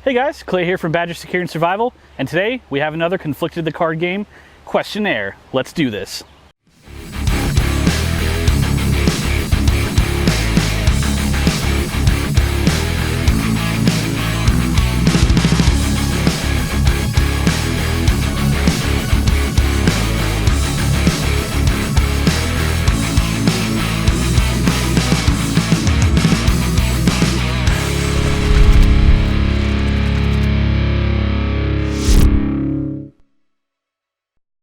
Hey guys, Clay here from Badger Security and Survival, and today we have another Conflicted the Card game questionnaire. Let's do this.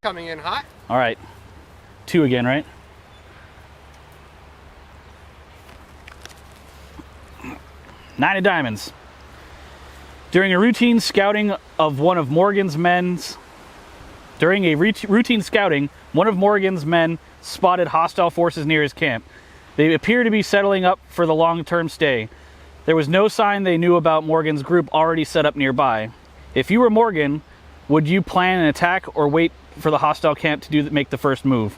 Coming in hot. All right, 2 again, right? Nine of diamonds. During a routine scouting, one of Morgan's men spotted hostile forces near his camp. They appear to be settling up for the long-term stay. There was no sign they knew about Morgan's group already set up nearby. If you were Morgan, would you plan an attack or wait for the hostile camp to make the first move?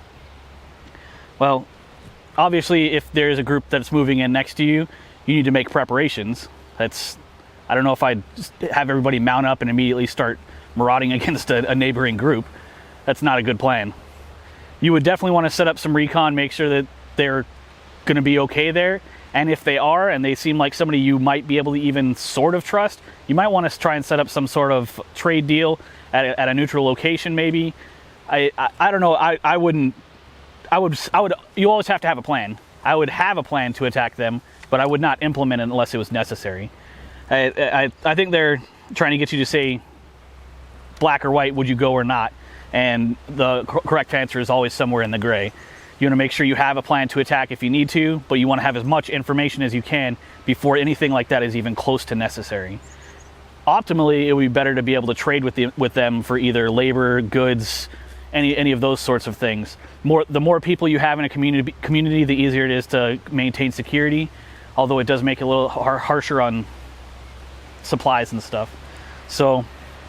Well, obviously, if there's a group that's moving in next to you, you need to make preparations. I don't know if I'd just have everybody mount up and immediately start marauding against a neighboring group. That's not a good plan. You would definitely want to set up some recon, make sure that they're going to be okay there. And if they are, and they seem like somebody you might be able to even sort of trust, you might want to try and set up some sort of trade deal at a neutral location, maybe. I don't know. You always have to have a plan. I would have a plan to attack them, but I would not implement it unless it was necessary. I think they're trying to get you to say black or white, would you go or not? And the correct answer is always somewhere in the gray. You want to make sure you have a plan to attack if you need to, but you want to have as much information as you can before anything like that is even close to necessary. Optimally, it would be better to be able to trade with them for either labor, goods, any of those sorts of things. The more people you have in a community, the easier it is to maintain security, although it does make it a little harsher on supplies and stuff. So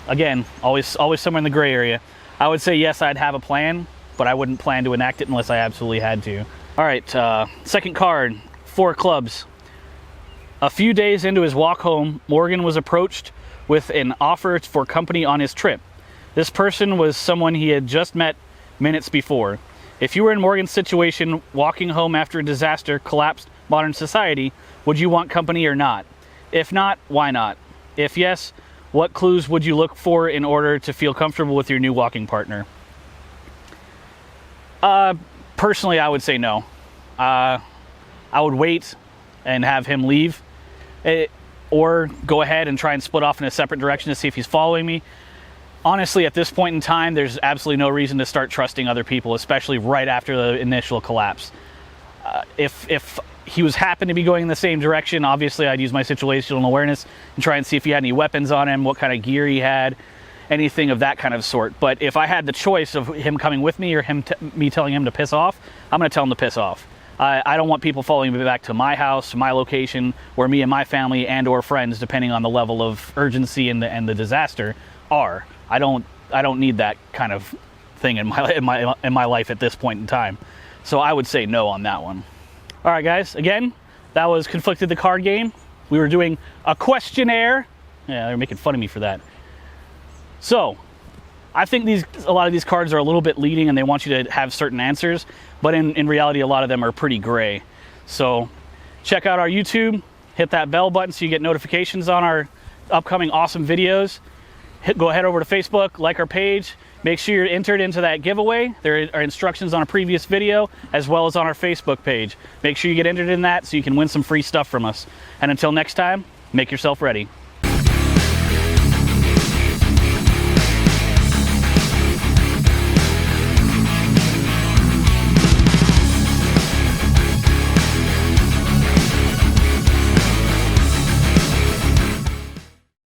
again, always somewhere in the gray area. I would say yes, I'd have a plan, but I wouldn't plan to enact it unless I absolutely had to. All right, second card, 4 clubs. A few days into his walk home, Morgan was approached with an offer for company on his trip. This person was someone he had just met minutes before. If you were in Morgan's situation, walking home after a disaster collapsed modern society, would you want company or not? If not, why not? If yes, what clues would you look for in order to feel comfortable with your new walking partner? Personally, I would say no. I would wait and have him leave, or go ahead and try and split off in a separate direction to see if he's following me. Honestly, at this point in time, there's absolutely no reason to start trusting other people, especially right after the initial collapse. If he happened to be going in the same direction, obviously I'd use my situational awareness and try and see if he had any weapons on him, what kind of gear he had, anything of that kind of sort. But if I had the choice of him coming with me or me telling him to piss off, I'm going to tell him to piss off. I don't want people following me back to my house, my location, where me and my family and or friends, depending on the level of urgency and the disaster, are. I don't need that kind of thing in my life at this point in time. So I would say no on that one. All right, guys. Again, that was Conflicted the Card game. We were doing a questionnaire. Yeah, they're making fun of me for that. So, I think a lot of these cards are a little bit leading and they want you to have certain answers, but in reality, a lot of them are pretty gray. So, check out our YouTube, hit that bell button so you get notifications on our upcoming awesome videos. Go ahead over to Facebook, like our page, make sure you're entered into that giveaway. There are instructions on a previous video, as well as on our Facebook page. Make sure you get entered in that so you can win some free stuff from us. And until next time, make yourself ready.